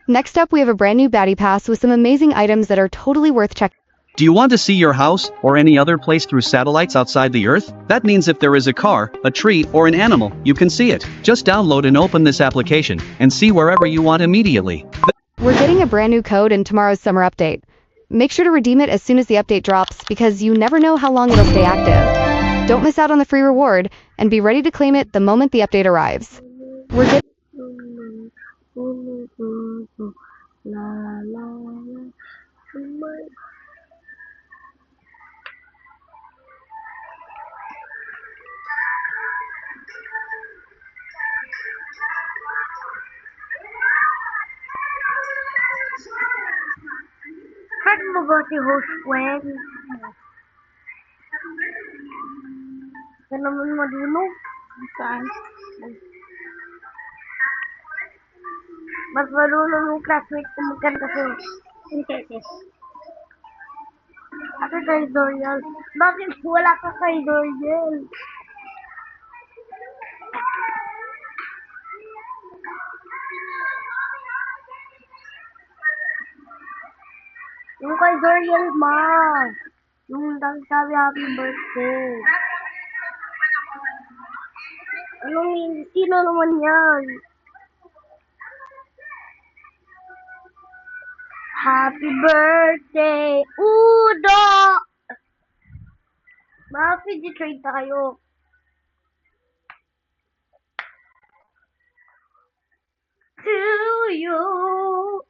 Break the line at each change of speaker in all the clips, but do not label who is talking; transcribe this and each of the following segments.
Next up, we have a brand new baddie pass with some amazing items that are totally worth checking.
Do you want to see your house or any other place through satellites outside the Earth? That means if there is a car, a tree, or an animal, you can see it. Just download and open this application and see wherever you want immediately.
We're getting a brand new code in tomorrow's summer update. Make sure to redeem it as soon as the update drops because you never know how long it'll stay active. Don't miss out on the free reward and be ready to claim it the moment the update arrives. We're getting
Saan mo ba si Host Gwen? Saan naman madulog? Saan? Mas marunong yung classmate ko magkanta ko. Ate kay Doriel. Bakit wala ka kay Doriel? Yung kay Doriel, ma. Yung sabi happy birthday. Anong sino naman yan? Happy birthday, Udo! Trade tayo. To you.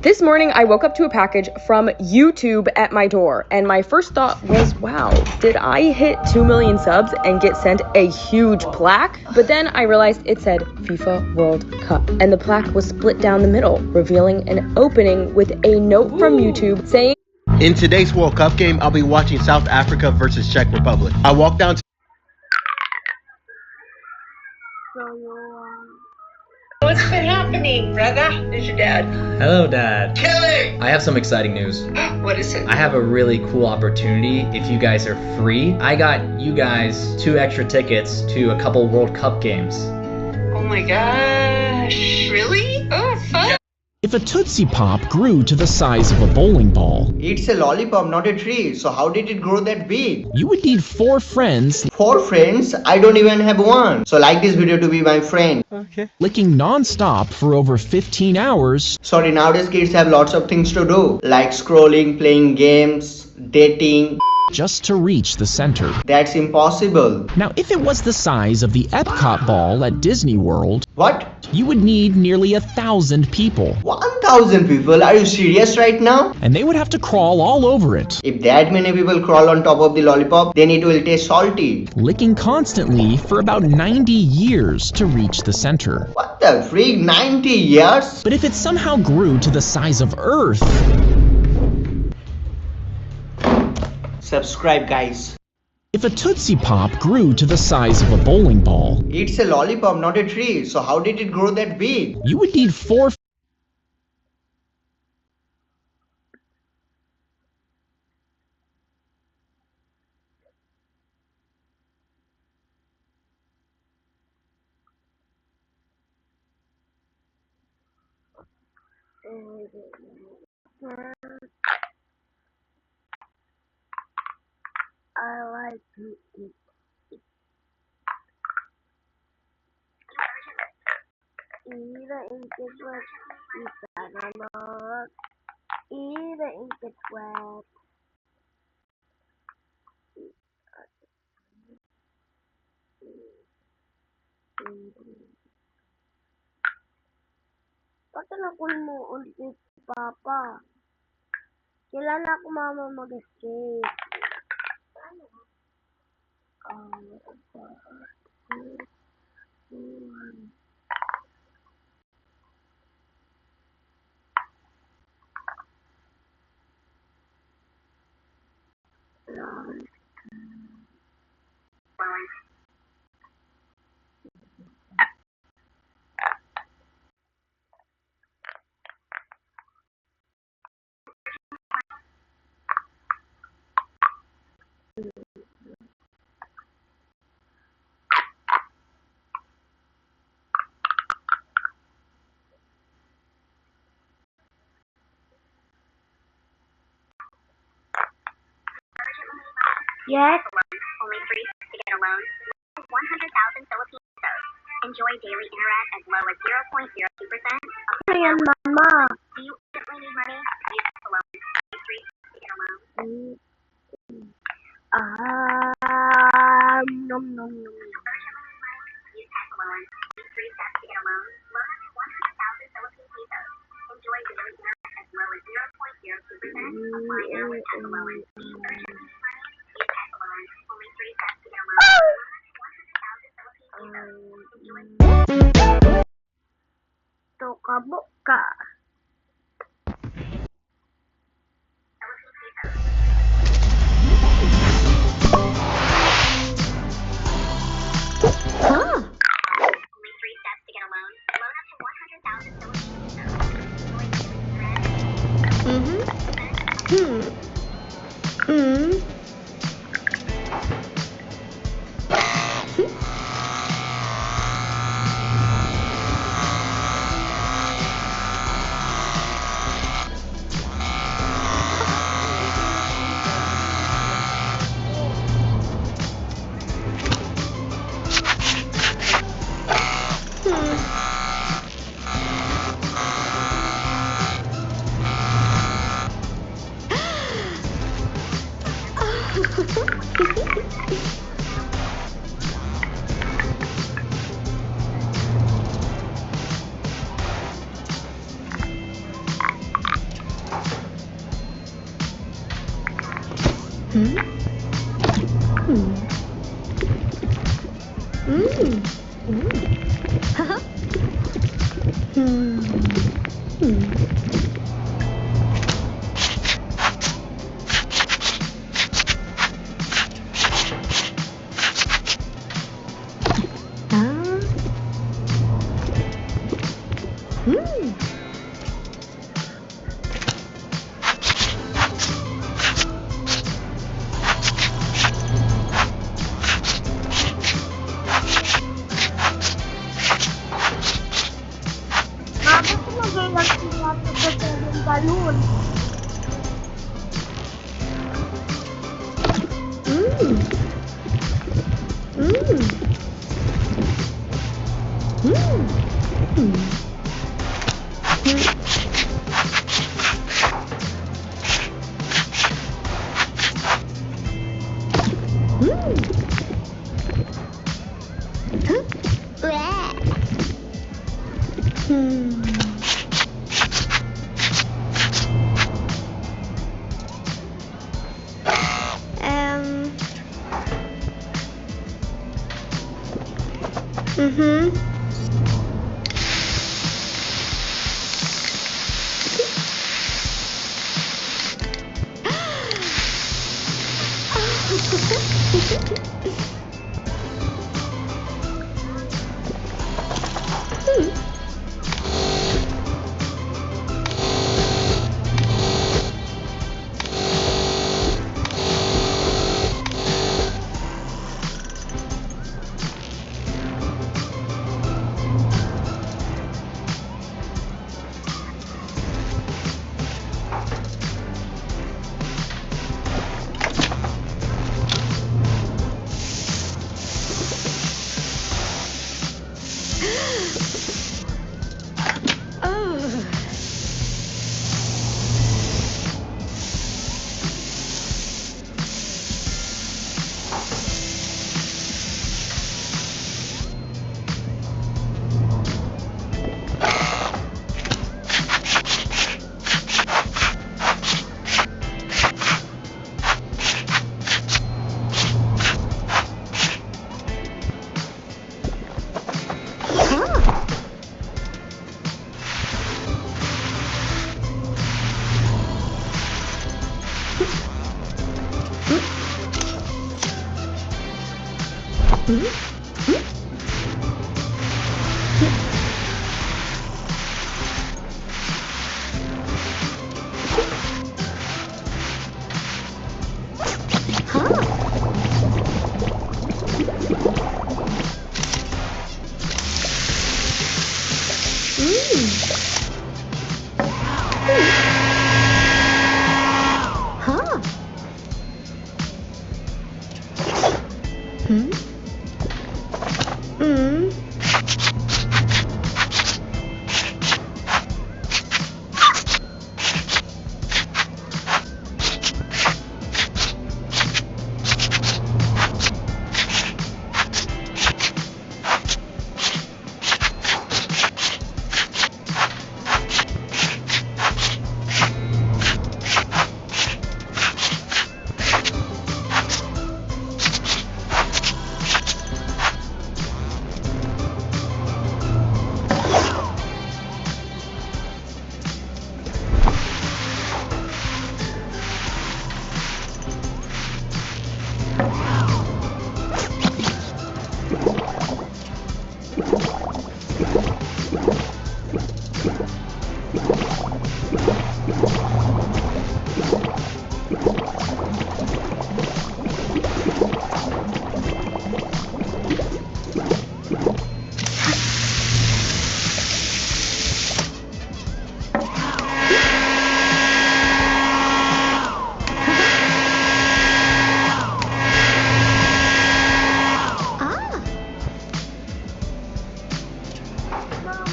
This morning, I woke up to a package from YouTube at my door, and my first thought was, wow, did I hit 2 million subs and get sent a huge plaque? But then I realized it said FIFA World Cup, and the plaque was split down the middle, revealing an opening with a note from YouTube saying,
in today's World Cup game, I'll be watching South Africa versus Czech Republic. I walked down to
What's been happening, brother? Is your dad?
Hello, Dad.
Killing!
I have some exciting news.
What is it?
I have a really cool opportunity if you guys are free. I got you guys 2 extra tickets to a couple World Cup games.
Oh my gosh. Really? Oh, fun.
If a Tootsie Pop grew to the size of a bowling ball,
it's a lollipop, not a tree. So how did it grow that big?
you would need 4 friends
4 friends? I don't even have one. So like this video to be my friend.
licking non-stop for over 15 hours.
Sorry, nowadays kids have lots of things to do. Like scrolling, playing games, dating.
Just to reach the center.
That's impossible.
Now, if it was the size of the Epcot ball at Disney World,
What?
you would need nearly 1,000 people.
1,000 people? Are you serious right now?
And they would have to crawl all over it,
If that many people crawl on top of the lollipop, then it will taste salty.
licking constantly for about 90 years to reach the center.
What the freak? 90 years?
But if it somehow grew to the size of Earth,
Subscribe, guys.
if a Tootsie Pop grew to the size of a bowling ball,
It's a lollipop, not a tree. So how did it grow that big?
you would need 4
I like to eat. Either ink is wet, either not. Either ink is wet. Pakinakul mo ulit, Papa. Kailan ako mama mag-escape? Yes.
Only 3 to get a loan. 100,000 Philippine pesos. Enjoy daily internet as low as 0.02%.
Ano yan, Mama?
Do you urgently need money? Use text alone. Only 3 to get a loan.
Nom nom nom.
Use text alone. Only 3 steps to get a loan. Loan up to 100,000 Philippine pesos. Enjoy daily internet as low as 0.02%. Apply now with text alone. Do you urgently need money? Use text alone. Only 3 steps to get a loan. Loan up to 100,000 Philippine pesos. Enjoy.
Tokabok ka.
Only 3 steps to get a loan. Loan up to 100,000 Philippine pesos. Enjoy daily internet.
Bakit nagayang sinasagatan ng balon?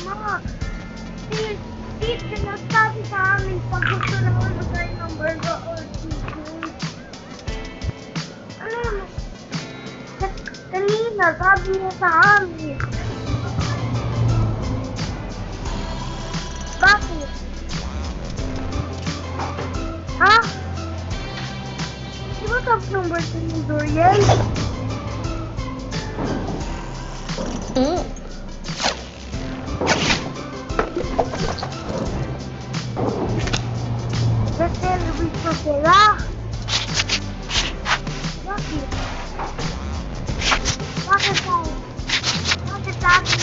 Mama, please, sinasabi sa amin pag gusto na magbigay ng burger or chicken. Ano yun? Kanina, sabi niya sa amin. Bakit? Ha? Di ba sabi ng birthday ni Dorian? Nag-celebrate pa sila? Bakit? Bakit tayo? Bakit tayo?